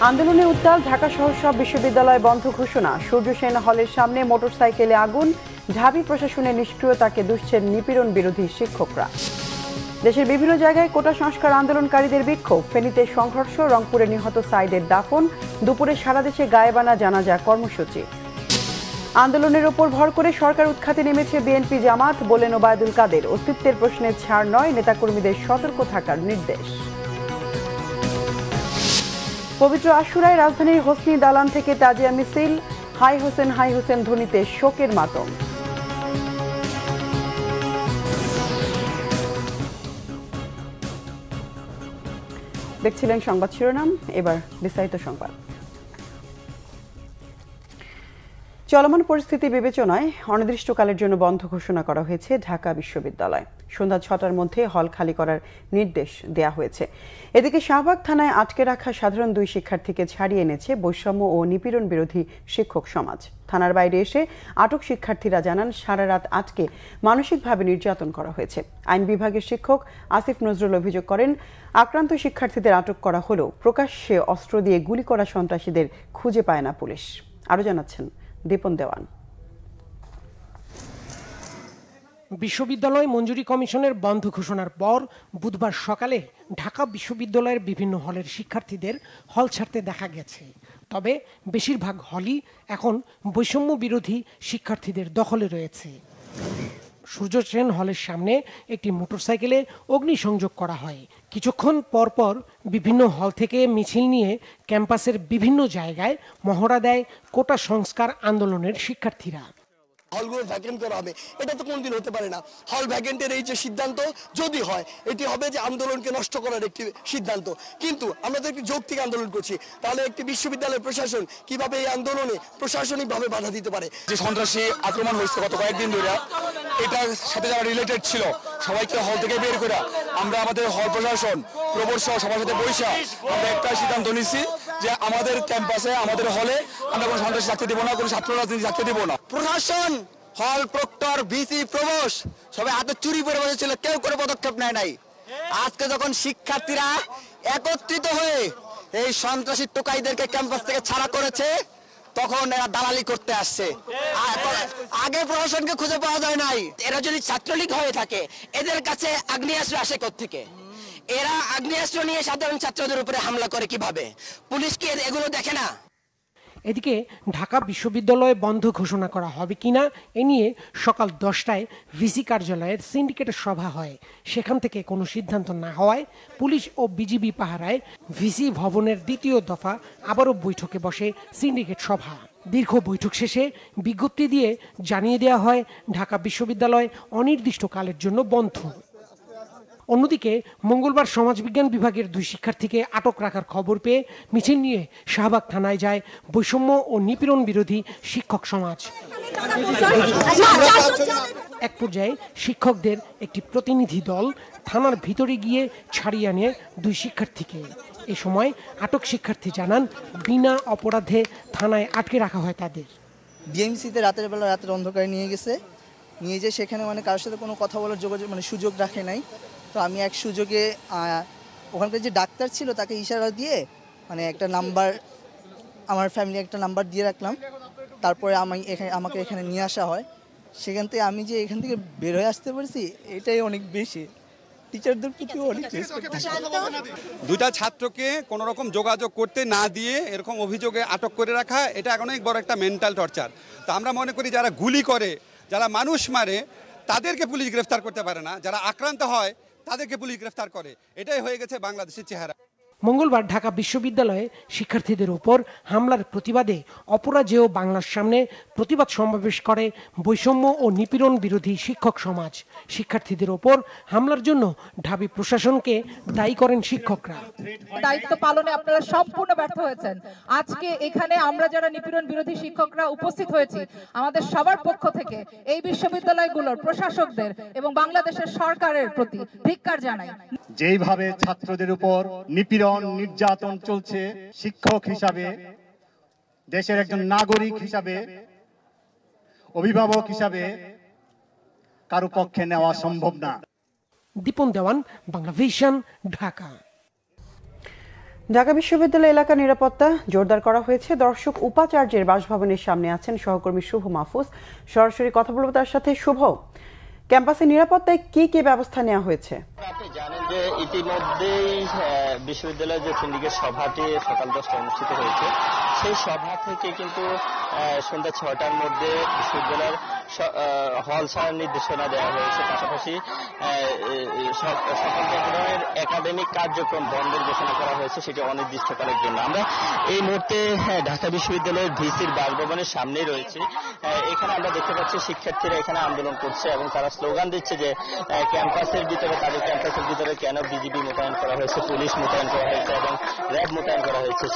আন্দোলনে উত্তাল, ঢাকা সহ সব বিশ্ববিদ্যালয় বন্ধ ঘোষণা। সূর্য সেন হলের সামনে মোটরসাইকেলে আগুন, ঢাবি প্রশাসনের নিষ্ক্রিয়তাকে দুষছেন নিপীড়ন বিরোধী শিক্ষকরা। দেশের বিভিন্ন জায়গায় কোটা সংস্কার আন্দোলনকারীদের বিক্ষোভ, ফেনীতে সংঘর্ষ, রংপুরে নিহত সাইদের দাফন, দুপুরে সারা দেশে গায়েবানা জানাজা কর্মসূচি। আন্দোলনের ওপর ভর করে সরকার উৎখাতে নেমেছে বিএনপি জামাত, বলেন ওবায়দুল কাদের। অস্তিত্বের প্রশ্নে ছাড় নয়, নেতাকর্মীদের সতর্ক থাকার নির্দেশ। পবিত্র আশুরায় রাজধানীর হোসনি দালান থেকে তাজিয়া মিছিল, হাই হোসেন ধ্বনিতে শোকের মাতম। দেখছিলেন সংবাদ শিরোনাম, এবার বিস্তারিত সংবাদ। চলমান পরিস্থিতি বিবেচনায় অনির্দিষ্টকালের জন্য বন্ধ ঘোষণা করা হয়েছে ঢাকা বিশ্ববিদ্যালয়। সন্ধ্যা ৬টার মধ্যে হল খালি করার নির্দেশ দেয়া হয়েছে। এদিকে শাহবাগ থানায় আটকে রাখা সাধারণ 2 শিক্ষার্থীকে ছাড়িয়ে এনেছে বৈষম্য ও নিপীড়ন বিরোধী শিক্ষক সমাজ। থানার বাইরে এসে আটক শিক্ষার্থীরা জানান, সারা রাত আটকে মানসিকভাবে নির্যাতন করা হয়েছে। আইন বিভাগের শিক্ষক আসিফ নজরুল অভিযোগ করেন, আক্রান্ত শিক্ষার্থীদের আটক করা হলেও প্রকাশ্যে অস্ত্র দিয়ে গুলি করা সন্ত্রাসীদের খুঁজে পায় না পুলিশ। আরও জানাচ্ছেন দীপন দেওয়ান। বিশ্ববিদ্যালয় মঞ্জুরি কমিশনের বন্ধ ঘোষণার পর বুধবার সকালে ঢাকা বিশ্ববিদ্যালয়ের বিভিন্ন হলের শিক্ষার্থীদের হল ছাড়তে দেখা গেছে। তবে বেশিরভাগ হলই এখন বৈষম্য বিরোধী শিক্ষার্থীদের দখলে রয়েছে। সূর্য সেন হলের সামনে একটি মোটরসাইকেলে অগ্নিসংযোগ করা হয়। কিছুক্ষণ পরপর বিভিন্ন হল থেকে মিছিল নিয়ে ক্যাম্পাসের বিভিন্ন জায়গায় মহড়া দেয় কোটা সংস্কার আন্দোলনের শিক্ষার্থীরা। হলগুলো ভ্যাকেন্ট করা হবে, এটা তো কোনদিন হতে পারে না। হল ভ্যাকেন্টের এই যে সিদ্ধান্ত যদি হয়, এটি হবে যে আন্দোলনকে নষ্ট করার একটি সিদ্ধান্ত। কিন্তু আমরা তো একটি যৌক্তিক আন্দোলন করছি, তাহলে একটি বিশ্ববিদ্যালয়ের প্রশাসন কিভাবে এই আন্দোলনে প্রশাসনিকভাবে বাধা দিতে পারে? যে সন্ত্রাসী আক্রমণ হয়েছে গত কয়েকদিন ধরে, এটার সাথে যারা রিলেটেড ছিল সবাইকে হল থেকে বের করে আমরা আমাদের হল প্রশাসন প্রবর সহ সবার সাথে বৈশা আমরা একটা সিদ্ধান্ত নিচ্ছি যে আমাদের ক্যাম্পাসে আমাদের হলে আমরা কোনো সন্ত্রাসী থাকতে দেবো না, কোনো ছাত্র রাজনীতি থাকতে দেবো না। প্রশাসন, হল প্রক্টর, ভিসি, প্রভোস্ট সবাই হাতে চুরি করে বসেছিল, কেউ করে পদক্ষেপ নেয় নাই। আজকে যখন শিক্ষার্থীরা একত্রিত হয়ে এই সন্ত্রাসী টোকাইদেরকে ক্যাম্পাস থেকে ছাড়া করেছে, তখন এরা দালালি করতে আসছে। আগে প্রশাসনকে খুঁজে পাওয়া যায় নাই। এরা যদি ছাত্রলীগ হয়ে থাকে, এদের কাছে আগ্নেয়াস্ত্র আসে কোত্থেকে? এরা আগ্নেয়াস্ত্র নিয়ে সাধারণ ছাত্রদের উপরে হামলা করে কিভাবে? পুলিশ কি এগুলো দেখে না? এদিকে ঢাকা বিশ্ববিদ্যালয় বন্ধ ঘোষণা করা হবে কিনা এ নিয়ে সকাল 10টায় ভিসি কার্যালয়ের সিন্ডিকেটের সভা হয়। সেখান থেকে কোনো সিদ্ধান্ত না হওয়ায় পুলিশ ও বিজিবি পাহারায় ভিসি ভবনের 2য় দফা আবারও বৈঠকে বসে সিন্ডিকেট সভা। দীর্ঘ বৈঠক শেষে বিজ্ঞপ্তি দিয়ে জানিয়ে দেওয়া হয় ঢাকা বিশ্ববিদ্যালয় অনির্দিষ্টকালের জন্য বন্ধ। অন্যদিকে মঙ্গলবার সমাজবিজ্ঞান বিভাগের 2 শিক্ষার্থীকে আটক রাখার খবর পেয়ে মিছিল নিয়ে শাহবাগ থানায় যায় বৈষম্য ও নিপীড়ন বিরোধী শিক্ষক সমাজ। এক পর্যায়ে শিক্ষকদের একটি প্রতিনিধি দল থানার ভিতরে গিয়ে ছাড়িয়ে আনে 2 শিক্ষার্থীকে। এ সময় আটক শিক্ষার্থী জানান, বিনা অপরাধে থানায় আটকে রাখা হয় তাদের। ডিএমসিতে রাতের অন্ধকারে নিয়ে গেছে, নিয়ে যে সেখানে কারোর সাথে কোনো কথা বলার যোগাযোগ সুযোগ রাখে নাই। তো আমি এক সুযোগে ওখানকার যে ডাক্তার ছিল তাকে ইশারা দিয়ে একটা নাম্বার, আমার ফ্যামিলি একটা নাম্বার দিয়ে রাখলাম। তারপরে আমাকে এখানে নিয়ে আসা হয়। সেখান থেকে আমি যে এখান থেকে বের হয়ে আসতে পারছি, এটাই অনেক বেশি। টিচারদের প্রতিও অনেক রেসপেক্ট। 2টা ছাত্রকে কোনো রকম যোগাযোগ করতে না দিয়ে এরকম অভিযোগে আটক করে রাখা, এটা অনেক বড় একটা মেন্টাল টর্চার। তো আমরা মনে করি যারা গুলি করে, যারা মানুষ মারে, তাদেরকে পুলিশ গ্রেফতার করতে পারে না, যারা আক্রান্ত হয় তাদেরকে পুলিশ গ্রেফতার করে। এটাই হয়ে গেছে বাংলাদেশের চেহারা। মঙ্গলবার ঢাকা বিশ্ববিদ্যালয়ে শিক্ষার্থীদের উপর হামলার প্রতিবাদে অপরাজেয় বাংলার সামনে প্রতিবাদ সমাবেশ করে বৈষম্য ও নিপীড়ন বিরোধী শিক্ষক সমাজ। শিক্ষার্থীদের উপর হামলার জন্য ঢাবি প্রশাসনকে দায়ী করেন শিক্ষকরা। দায়িত্ব পালনে আপনারা সম্পূর্ণ ব্যর্থ হয়েছেন। আজকে এখানে আমরা যারা নিপীড়ন বিরোধী শিক্ষকরা উপস্থিত হয়েছি, আমাদের সবার পক্ষ থেকে এই বিশ্ববিদ্যালয়গুলোর প্রশাসকদের এবং বাংলাদেশের সরকারের প্রতি ধিক্কার জানাই। যেইভাবে ছাত্রদের উপর নিপীড়ন নির্যাতন চলছে, শিক্ষক হিসাবে, দেশের একজন নাগরিক হিসাবে, অভিভাবক হিসাবে কারো পক্ষে নেওয়া সম্ভব না। দীপন দেওয়ান, বাংলা ভিশন, ঢাকা। ঢাকা বিশ্ববিদ্যালয় এলাকা নিরাপত্তা জোরদার করা হয়েছে। দর্শক উপাচার্যের বাসভবনের সামনে আছেন সহকর্মী শুভ মাহফুজ। সরাসরি কথা বলবো তার সাথে। শুভ, ক্যাম্পাসের নিরাপত্তায় কি কি ব্যবস্থা নেওয়া হয়েছে? আপনি জানেন যে ইতিমধ্যেই বিশ্ববিদ্যালয়ের যে সিন্ডিকেট সভাটি সকাল 10টায় অনুষ্ঠিত হয়েছে, সেই সভা থেকে কিন্তু সন্ধ্যা 6টার মধ্যে বিশ্ববিদ্যালয়ের হল ছাড়ার নির্দেশনা দেওয়া হয়েছে। পাশাপাশি সকল ধরনের একাডেমিক কার্যক্রম বন্ধের ঘোষণা করা হয়েছে, সেটি অনির্দিষ্টকালের জন্য। আমরা এই মুহূর্তে ঢাকা বিশ্ববিদ্যালয়ের ভিসির বাসভবনের সামনেই রয়েছে। এখানে আমরা দেখতে পাচ্ছি শিক্ষার্থীরা এখানে আন্দোলন করছে এবং তারা স্লোগান দিচ্ছে যে ক্যাম্পাসের ভিতরে, তাদের ক্যাম্পাসের ভিতরে কেন বিজিবি মোতায়েন করা হয়েছে, পুলিশ মোতায়েন করা হয়েছে এবং র্যাব মোতায়েন করা হয়েছে,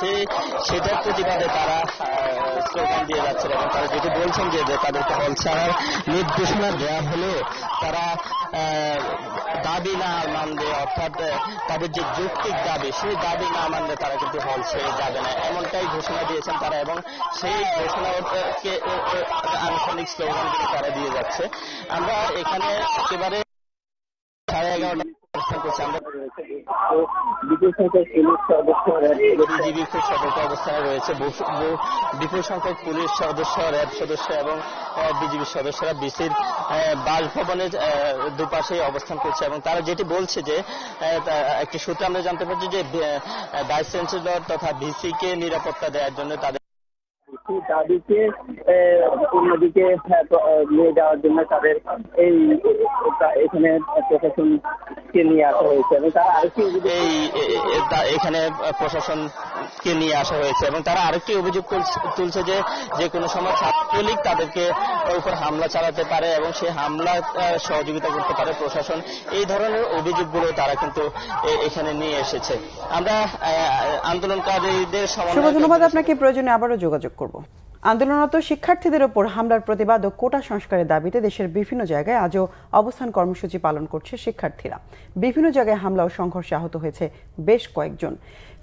সেটার প্রতিবাদে তারা স্লোগান দিয়ে যাচ্ছেন এবং তারা যেটি বলছেন যে তাদেরকে হল ছাড়ার নির্দেশনা দেওয়া হলেও তারা দাবি না মানলে, অর্থাৎ তাদের যে যৌক্তিক দাবি, সেই দাবি না মানলে তারা কিন্তু হল ছেড়ে যাবে না, এমনটাই ঘোষণা দিয়েছেন তারা। এবং সেই ঘোষণাকে আনুষ্ঠানিক স্লোগানগুলো তারা দিয়ে যাচ্ছে। আমরা এখানে একেবারে 11:30 অবস্থান করছি। আমরা বিজিবি খুব সতর্ক অবস্থানে রয়েছে। বিপুল সংখ্যক পুলিশ সদস্য, র্যাব সদস্য এবং বিজিবি সদস্যরা বিসির বাসভবনের দুপাশে অবস্থান করছে এবং তারা যেটি বলছে যে একটি সূত্রে আমরা জানতে পারছি যে ভাইস চ্যান্সেলর তথা ভিসিকে নিরাপত্তা দেওয়ার জন্য তাদের দাবিকে অন্যদিকে নিয়ে যাওয়ার জন্য তাদের এই এখানে প্রশাসনকে নিয়ে আসা হয়েছে এবং তারা আরেকটি এখানে প্রশাসনকে নিয়ে আসা হয়েছে এবং তারা আরেকটি অভিযোগ তুলছে যে যে কোনো সময় ছাত্রলীগ তাদেরকে উপর হামলা চালাতে পারে এবং সেই হামলা সহযোগিতা করতে পারে প্রশাসন। এই ধরনের অভিযোগগুলো তারা কিন্তু এখানে নিয়ে এসেছে। আমরা আন্দোলনকারীদের ধন্যবাদ আপনাকে। প্রয়োজনে আবারও যোগাযোগ করব। আন্দোলনরত শিক্ষার্থীদের ওপর হামলার প্রতিবাদ ও কোটা সংস্কারের দাবিতে দেশের বিভিন্ন জায়গায় আজও অবস্থান কর্মসূচি পালন করছে শিক্ষার্থীরা। বিভিন্ন জায়গায় হামলা ও সংঘর্ষে আহত হয়েছে বেশ কয়েকজন।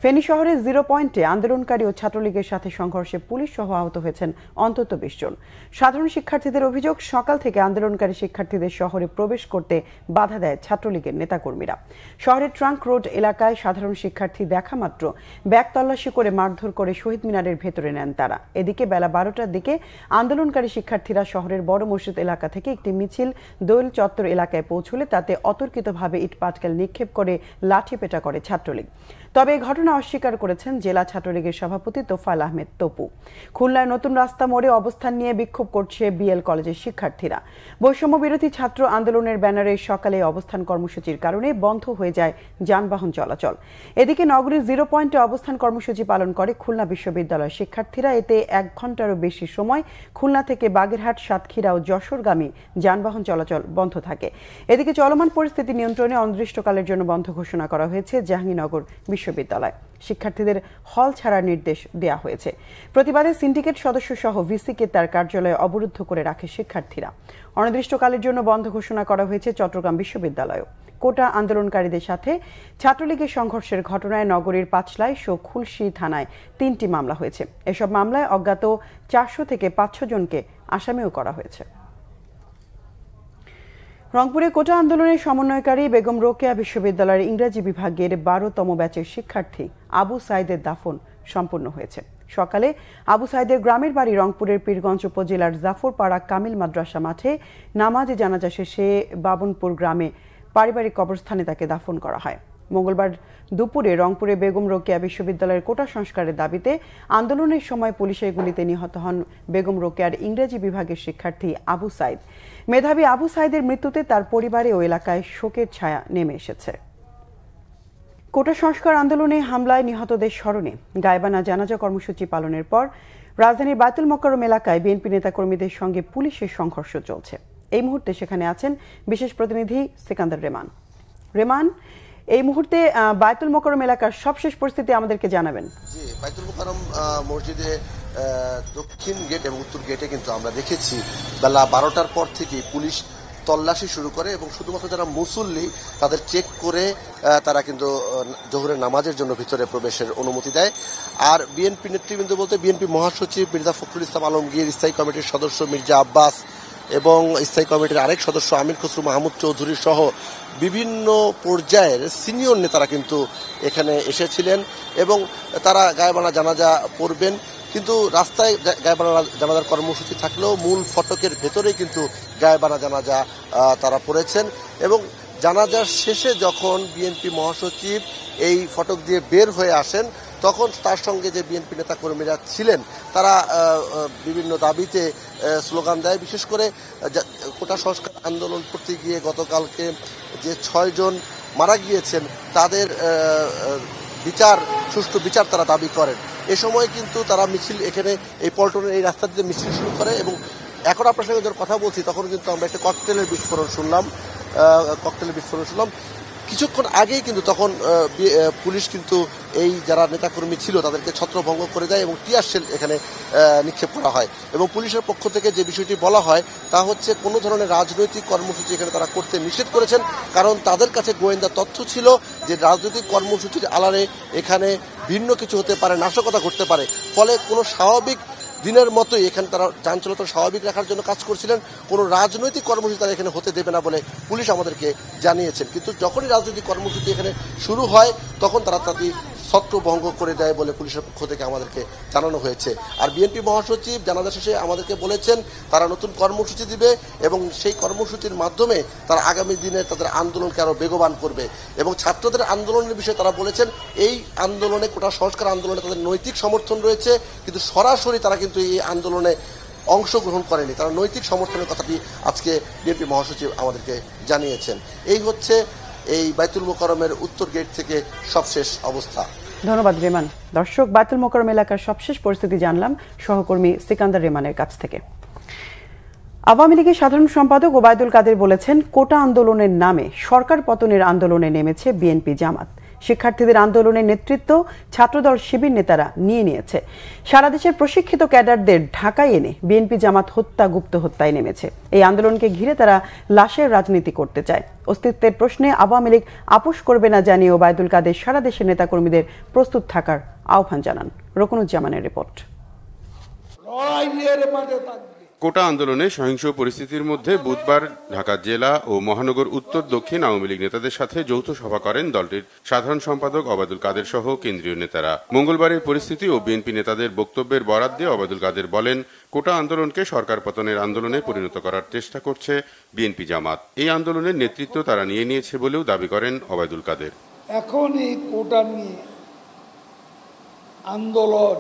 ফেনী শহরের 0 পয়েন্টে আন্দোলনকারী ও ছাত্রলীগের সাথে সংঘর্ষে পুলিশ সহ আহত হয়েছেন অন্তত 20 জন। সাধারণ শিক্ষার্থীদের অভিযোগ, সকাল থেকে আন্দোলনকারী শিক্ষার্থীদের শহরে প্রবেশ করতে বাধা দেয় ছাত্রলীগের নেতাকর্মীরা। শহরের ট্রাঙ্ক রোড এলাকায় সাধারণ শিক্ষার্থী দেখা মাত্র ব্যাগ তল্লাশি করে মারধর করে শহীদ মিনারের ভেতরে নেন তারা। এদিকে বেলা 12টার দিকে আন্দোলনকারী শিক্ষার্থীরা শহরের বড় মসজিদ এলাকা থেকে একটি মিছিল দোয়েল চত্বর এলাকায় পৌঁছলে তাতে অতর্কিতভাবে ইটপাটকেল নিক্ষেপ করে লাঠিপেটা করে ছাত্রলীগ। তবে এই ঘটনা অস্বীকার করেছেন জেলা ছাত্রলীগের সভাপতি তোফায়েল আহমেদ তপু। খুলনায় নতুন রাস্তা মোড়ে অবস্থান নিয়ে বিক্ষোভ করছে বিএল কলেজের শিক্ষার্থীরা। বৈষম্য বিরোধী ছাত্র আন্দোলনের ব্যানারে সকালে অবস্থান কর্মসূচির কারণে বন্ধ হয়ে যায় যানবাহন চলাচল। এদিকে নগরীর 0 পয়েন্টে অবস্থান কর্মসূচি পালন করে খুলনা বিশ্ববিদ্যালয়ের শিক্ষার্থীরা। এতে 1 ঘন্টারও বেশি সময় খুলনা থেকে বাগেরহাট, সাতক্ষীরা ও যশোরগামী যানবাহন চলাচল বন্ধ থাকে। এদিকে চলমান পরিস্থিতি নিয়ন্ত্রণে অনির্দিষ্টকালের জন্য বন্ধ ঘোষণা করা হয়েছে জাহাঙ্গীরনগর বিশ্ববিদ্যালয়। শিক্ষার্থীদের হল ছাড়ার নির্দেশ দেওয়া হয়েছে। প্রতিবাদে সিন্ডিকেট সদস্য সহ ভিসিকে তার কার্যালয়ে অবরুদ্ধ করে রাখে শিক্ষার্থীরা। অনির্দিষ্টকালের জন্য বন্ধ ঘোষণা করা হয়েছে চট্টগ্রাম বিশ্ববিদ্যালয়ও। কোটা আন্দোলনকারীদের সাথে ছাত্রলীগের সংঘর্ষের ঘটনায় নগরীর পাঁচলাইশ ও খুলশী থানায় 3টি মামলা হয়েছে। এসব মামলায় অজ্ঞাত 400 থেকে 500 জনকে আসামিও করা হয়েছে। রংপুরে কোটা আন্দোলনের সমন্বয়কারী বেগম রোকেয়া বিশ্ববিদ্যালয়ের ইংরেজি বিভাগের 12তম ব্যাচের শিক্ষার্থী আবু সাইদের দাফন সম্পন্ন হয়েছে। সকালে আবু সাইদের গ্রামের বাড়ি রংপুরের পীরগঞ্জ উপজেলার জাফরপাড়া কামিল মাদ্রাসা মাঠে নামাজে জানাজা শেষে বাবনপুর গ্রামে পারিবারিক কবরস্থানে তাকে দাফন করা হয়। মঙ্গলবার দুপুরে রংপুরে বেগম রোকেয়া বিশ্ববিদ্যালয়ের কোটা সংস্কারের দাবিতে আন্দোলনের সময় পুলিশের গুলিতে নিহত হন বেগম রোকেয়ার ইংরেজি বিভাগের শিক্ষার্থী আবু সাইদ। মেধাবী আবু সাইদের মৃত্যুতে তার পরিবারে ও এলাকায় শোকের ছায়া নেমে এসেছে। কোটা সংস্কার আন্দোলনে হামলায় নিহতদের স্মরণে গায়বানা জানাজা কর্মসূচি পালনের পর রাজধানীর বায়তুল মোকাররম এলাকায় বিএনপি নেতাকর্মীদের সঙ্গে পুলিশের সংঘর্ষ চলছে। এই মুহূর্তে সেখানে আছেন বিশেষ প্রতিনিধি সিকান্দার রেমান। রেমান, এই মুহূর্তে বায়তুল মোকাররম এলাকার সবশেষ পরিস্থিতি আমাদেরকে জানাবেন। জি, বায়তুল মোকাররম মসজিদে দক্ষিণ গেট এবং উত্তর গেটে কিন্তু আমরা দেখেছি বেলা 12টার পর থেকে পুলিশ তল্লাশি শুরু করে এবং শুধুমাত্র যারা মুসল্লি তাদের চেক করে তারা কিন্তু জোহরের নামাজের জন্য ভিতরে প্রবেশের অনুমতি দেয়। আর বিএনপি নেতৃবৃন্দ বলতে বিএনপি মহাসচিব মির্জা ফখরুল ইসলাম আলমগীর, স্থায়ী কমিটির সদস্য মির্জা আব্বাস, এবং স্থায়ী কমিটির আরেক সদস্য আমির খসরু মাহমুদ চৌধুরী সহ বিভিন্ন পর্যায়ের সিনিয়র নেতারা কিন্তু এখানে এসেছিলেন এবং তারা গায়েবানা জানাজা পড়বেন। কিন্তু রাস্তায় গায়েবানা জানাজার কর্মসূচি থাকলেও মূল ফটকের ভেতরেই কিন্তু গায়েবানা জানাজা তারা পড়েছেন এবং জানাজার শেষে যখন বিএনপি মহাসচিব এই ফটক দিয়ে বের হয়ে আসেন তখন তার সঙ্গে যে বিএনপি নেতাকর্মীরা ছিলেন তারা বিভিন্ন দাবিতে স্লোগান দেয়। বিশেষ করে কোটা সংস্কার আন্দোলন করতে গিয়ে গতকালকে যে 6 জন মারা গিয়েছেন তাদের সুষ্ঠু বিচার তারা দাবি করেন। এ সময় কিন্তু তারা মিছিল এখানে এই পল্টনের এই রাস্তা দিয়ে মিছিল শুরু করে এবং এখন আপনার সঙ্গে যখন কথা বলছি তখন কিন্তু আমরা একটা ককটেলের বিস্ফোরণ শুনলাম। কিছুক্ষণ আগেই কিন্তু তখন পুলিশ কিন্তু এই যারা নেতাকর্মী ছিল তাদেরকে ছত্রভঙ্গ করে দেয় এবং টিয়ার শেল এখানে নিক্ষেপ করা হয় এবং পুলিশের পক্ষ থেকে যে বিষয়টি বলা হয় তা হচ্ছে কোনো ধরনের রাজনৈতিক কর্মসূচি এখানে তারা করতে নিষেধ করেছেন, কারণ তাদের কাছে গোয়েন্দা তথ্য ছিল যে রাজনৈতিক কর্মসূচির আড়ালে এখানে ভিন্ন কিছু হতে পারে, নাশকতা ঘটতে পারে। ফলে কোনো স্বাভাবিক দিনের মতোই এখানে তারা যান চলাচল স্বাভাবিক রাখার জন্য কাজ করছিলেন, কোনো রাজনৈতিক কর্মসূচি তারা এখানে হতে দেবে না বলে পুলিশ আমাদেরকে জানিয়েছেন। কিন্তু যখনই রাজনৈতিক কর্মসূচি এখানে শুরু হয় তখন তারা তাদের ছত্রভঙ্গ করে দেয় বলে পুলিশের পক্ষ থেকে আমাদেরকে জানানো হয়েছে। আর বিএনপি মহাসচিব জানাজা শেষে আমাদেরকে বলেছেন তারা নতুন কর্মসূচি দিবে এবং সেই কর্মসূচির মাধ্যমে তারা আগামী দিনে তাদের আন্দোলনকে আরও বেগবান করবে এবং ছাত্রদের আন্দোলনের বিষয়ে তারা বলেছেন এই আন্দোলনে কোটা সংস্কার আন্দোলনে তাদের নৈতিক সমর্থন রয়েছে, কিন্তু সরাসরি তারা কিন্তু এই আন্দোলনে অংশগ্রহণ করেনি। তারা নৈতিক সমর্থনের কথাটি আজকে বিএনপি মহাসচিব আমাদেরকে জানিয়েছেন। এই হচ্ছে এই বাইতুল মোকাররমের উত্তর গেট থেকে সবশেষ অবস্থা। ধন্যবাদ রেমান। দর্শক, বাইতুল মোকাররম এলাকার সবশেষ পরিস্থিতি জানলাম সহকর্মী সিকান্দার রেমানের কাছ থেকে। আওয়ামী লীগের সাধারণ সম্পাদক ওবায়দুল কাদের বলেছেন কোটা আন্দোলনের নামে সরকার পতনের আন্দোলনে নেমেছে বিএনপি জামাত। শিক্ষার্থীদের আন্দোলনের নেতৃত্ব ছাত্রদল শিবির নেতারা নিয়ে নিয়েছে। সারা দেশের প্রশিক্ষিত ক্যাডারদের ঢাকায় এনে বিএনপি জামাত গুপ্ত হত্যায় নেমেছে। এই আন্দোলনকে ঘিরে তারা লাশের রাজনীতি করতে চায়। অস্তিত্বের প্রশ্নে আওয়ামী লীগ আপোষ করবে না জানিয়ে ওবায়দুল কাদের সারা দেশের নেতাকর্মীদের প্রস্তুত থাকার আহ্বান জানান। রকুনুজ্জামানের রিপোর্ট। কোটা আন্দোলনে সহিংস পরিস্থিতির মধ্যে বুধবার ঢাকা জেলা ও মহানগর উত্তর দক্ষিণ আওয়ামী লীগ নেতাদের সাথে যৌথ সভা করেন দলটির সাধারণ সম্পাদক ওবায়দুল কাদের সহ কেন্দ্রীয় নেতারা। মঙ্গলবারের পরিস্থিতি ও বিএনপি নেতাদের বক্তব্যের বরাত দিয়ে ওবায়দুল কাদের বলেন কোটা আন্দোলনকে সরকার পতনের আন্দোলনে পরিণত করার চেষ্টা করছে বিএনপি জামাত। এই আন্দোলনের নেতৃত্ব তারা নিয়ে নিয়েছে বলেও দাবি করেন ওবায়দুল কাদের। এখন এই কোটা নিয়ে আন্দোলন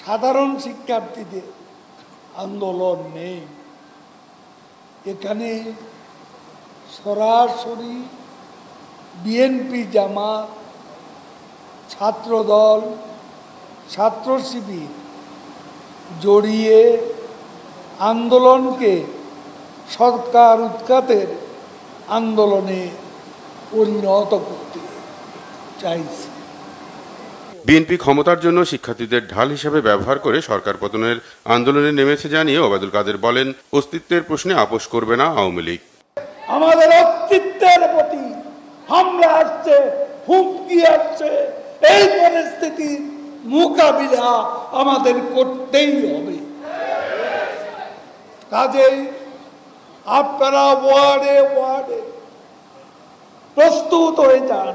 সাধারণ শিক্ষার্থীদের আন্দোলন নেই, এখানে সরাসরি বিএনপি জামাত, ছাত্রদল, ছাত্র শিবির জড়িয়ে আন্দোলনকে সরকার উৎখাতের আন্দোলনে পরিণত করতে চাইছে। বিএনপি ক্ষমতার জন্য শিক্ষার্থীদের ঢাল হিসেবে ব্যবহার করে সরকার পতনের আন্দোলনে নেমেছে জানিয়ে ওবায়দুল কাদের বলেন অস্তিত্বের প্রশ্নে আপোষ করবে না আওয়ামী লীগ। আমাদের অস্তিত্বের প্রতি হামলা আসছে, হুমকি আসছে, এই পরিস্থিতির মোকাবিলা আমাদের করতেই হবে। কাজেই আপনারা ওয়ার্ডে ওয়ার্ডে প্রস্তুত হয়ে যান।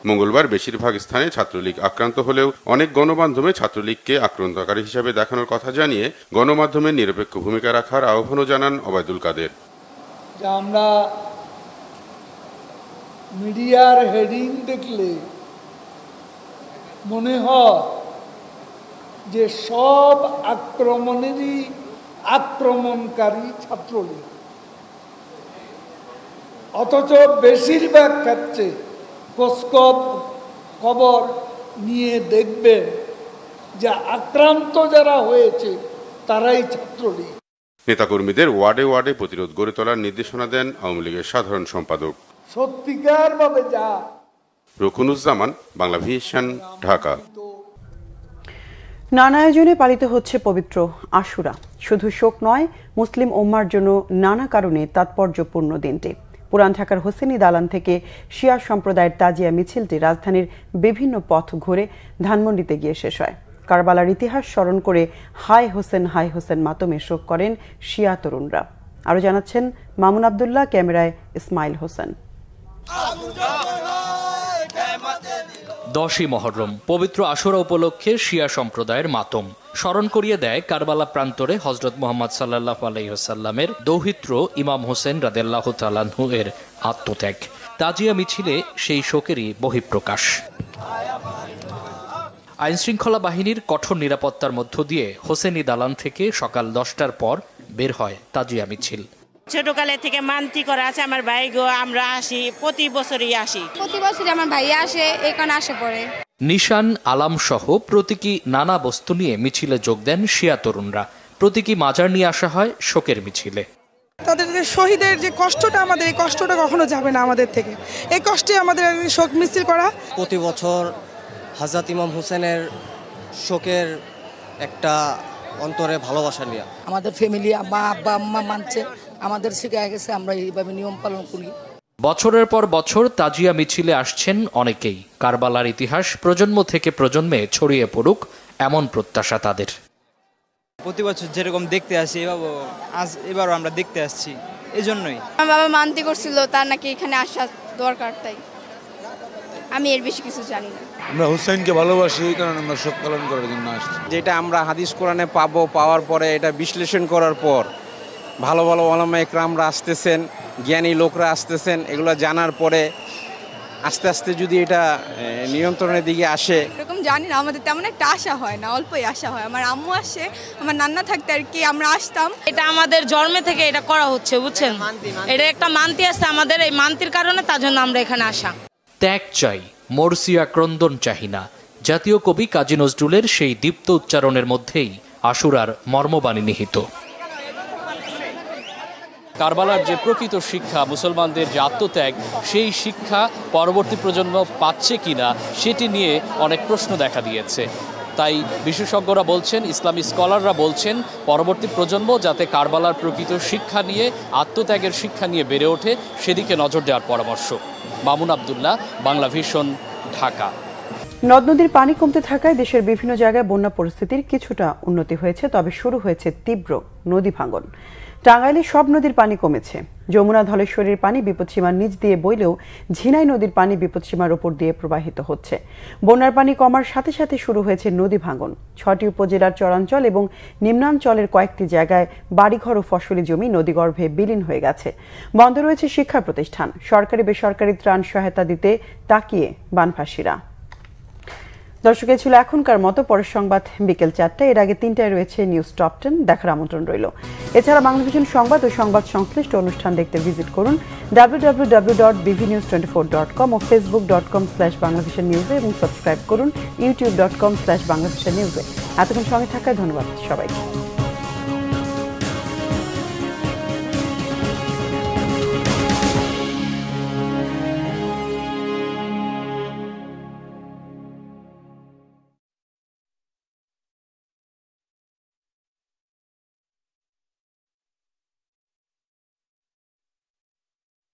মঙ্গলবার বেশিরভাগ স্থানে ছাত্রলীগ আক্রান্ত হলেও অনেক গণমাধ্যমে ছাত্রলীগকে আক্রান্তকারী হিসেবে দেখানোর কথা জানিয়ে গণমাধ্যমের নিরপেক্ষ ভূমিকা রাখার আহ্বানও জানান ওবায়দুল কাদের। আমরা মিডিয়ার হেডিং দেখলে মনে হয় যে সব আক্রমণেরই আক্রমণকারী ছাত্রলীগ, অথচ বেশিরভাগ ক্ষেত্রে খবর নিয়ে দেখবেন যে আক্রান্ত যারা হয়েছে তারাই ছাত্রলীগ। নেতাকর্মীদের ওয়ার্ডে ওয়ার্ডে প্রতিরোধ গড়ে তোলার নির্দেশনা দেন আওয়ামী লীগের সাধারণ সম্পাদক। সত্যিকার ভাবে যা। রকুনুজ্জামান, বাংলা ভিশন, ঢাকা। নানা আয়োজনে পালিত হচ্ছে পবিত্র আশুরা। শুধু শোক নয়, মুসলিম উম্মার জন্য নানা কারণে তাৎপর্যপূর্ণ দিনটি। পুরান ঢাকার হোসেনি দালান থেকে শিয়া সম্প্রদায়ের তাজিয়া মিছিলটি রাজধানীর বিভিন্ন পথ ঘুরে ধানমন্ডিতে গিয়ে শেষ হয়। কারবালার ইতিহাস স্মরণ করে হাই হোসেন মাতমে শোক করেন শিয়া তরুণরা। আরো জানাচ্ছেন মামুন আব্দুল্লাহ, ক্যামেরায় ইসমাইল হোসেন। 10ই মহরম পবিত্র আশুরা উপলক্ষে শিয়া সম্প্রদায়ের মাতম স্মরণ করিয়ে দেয় কারবালা প্রান্তরে হযরত মুহাম্মদ সাল্লাল্লাহু আলাইহি ওয়াসাল্লামের দৌহিত্র ইমাম হোসেন রাদিয়াল্লাহু তাআলা আনহু এর আত্মত্যাগ। তাজিয়া মিছিলে সেই শোকেরই বহিঃপ্রকাশ। আইনশৃঙ্খলা বাহিনীর কঠোর নিরাপত্তার মধ্য দিয়ে হোসেনি দালান থেকে সকাল 10টার পর বের হয় তাজিয়া মিছিল। ছোটকালে থেকে মানতি করা আছে আমার ভাই গো, আমরা আসি, প্রতি বছরই আসি। প্রতি বছরই আমার ভাই আসে, এখানে আসে পড়ে। নিশান, আলাম সহ প্রতীকী নানা বস্তু নিয়ে মিছিলে যোগ দেন শিয়া তরুণরা। প্রতীকী মাজার নিয়ে আসা হয় শোকের মিছিলে। তাদের যে শহীদের যে কষ্টটা, আমাদের এই কষ্টটা কখনো যাবে না আমাদের থেকে। এই কষ্টে আমাদের শোক মিছিল করা। প্রতি বছর হযরত ইমাম হোসেনের শোকের একটা অন্তরে ভালোবাসা নিয়ে আমাদের ফ্যামিলি, মা আব্বা আম্মা মানছে, আমাদের শিখে গেছে, আমরা এইভাবে নিয়ম পালন করি। বছরের পর বছর তাজিয়া মিছিলে আসছেন অনেকেই। কারবালার ইতিহাস প্রজন্ম থেকে প্রজন্মে ছড়িয়ে পড়ুক এমন প্রত্যাশা তাদের। প্রতি বছর যেরকম দেখতে আসি এবারও আমরা দেখতে আসছি, এজন্যই। আমার বাবা মানতি করছিল, তার নাকি এখানে আসা দরকার, তাই আমি এর বেশি কিছু জানি না। আমরা হুসাইনকে ভালোবাসি, এই কারণে আমরা শোক পালন করার জন্য আসছি। যেটা আমরা হাদিস কোরআনে পাওয়ার পরে এটা বিশ্লেষণ করার পর ভালো ভালো ওলামা ইকরামরা আসতেছেন, জ্ঞানী লোকরা আসতেছেন, এগুলো জানার পরে আস্তে আস্তে যদি এটা নিয়ন্ত্রণের দিকে আসে। এরকম জানি না, আমাদের তেমন একটা আশা হয় না, অল্পই আশা হয়। আমার আম্মু আসে, আমার নান্না থাকতে আর কি আমরা আসতাম। এটা আমাদের জন্মে থেকে এটা করা হচ্ছে, বুঝছেন? এটা একটা মানতি আছে আমাদের, এই মানতির কারণে তার জন্য আমরা এখানে আসা। ত্যাগ চাই, মরসিয়া ক্রন্দন চাহিনা, জাতীয় কবি কাজী নজরুলের সেই দীপ্ত উচ্চারণের মধ্যেই আশুরার মর্মবাণী নিহিত। কারবালার যে প্রকৃত শিক্ষা, মুসলমানদের যে আত্মত্যাগ, সেই শিক্ষা পরবর্তী প্রজন্ম পাচ্ছে কিনা সেটি নিয়ে অনেক প্রশ্ন দেখা দিয়েছে। তাই বিশেষজ্ঞরা বলছেন, ইসলামী স্কলাররা বলছেন, পরবর্তী প্রজন্ম যাতে কারবালার প্রকৃত শিক্ষা নিয়ে, আত্মত্যাগের শিক্ষা নিয়ে বেড়ে ওঠে, সেদিকে নজর দেওয়ার পরামর্শ। মামুন আব্দুল্লাহ, বাংলা ভিশন, ঢাকা। নদ নদীর পানি কমতে থাকায় দেশের বিভিন্ন জায়গায় বন্যা পরিস্থিতির কিছুটা উন্নতি হয়েছে, তবে শুরু হয়েছে তীব্র নদী ভাঙন। টাঙ্গাইলে সব নদীর পানি কমেছে। যমুনা, ধলেশ্বরীর পানি বিপদসীমার নিচ দিয়ে বইলেও ঝিনাই নদীর পানি বিপদসীমার ওপর দিয়ে প্রবাহিত হচ্ছে। বন্যার পানি কমার সাথে সাথে শুরু হয়েছে নদী ভাঙন। 6টি উপজেলার চরাঞ্চল এবং নিম্নাঞ্চলের কয়েকটি জায়গায় বাড়িঘর ও ফসলি জমি নদীগর্ভে বিলীন হয়ে গেছে। বন্ধ রয়েছে শিক্ষা প্রতিষ্ঠান। সরকারি বেসরকারি ত্রাণ সহায়তা দিতে তাকিয়ে বানভাসীরা। দর্শক, ছিল এখনকার মতো। পরের সংবাদ বিকেল 4টায়। এর আগে 3টায় রয়েছে নিউজ টপ 10, দেখার আমন্ত্রণ রইল। এছাড়া বাংলাভিশন সংবাদ ও সংবাদ সংশ্লিষ্ট অনুষ্ঠান দেখতে ভিজিট করুন www.bvnews24.com ও facebook.com/banglavishnnews এবং সাবস্ক্রাইব করুন youtube.com/banglavishnnews। এতক্ষণ সঙ্গে থাকায় ধন্যবাদ সবাইকে।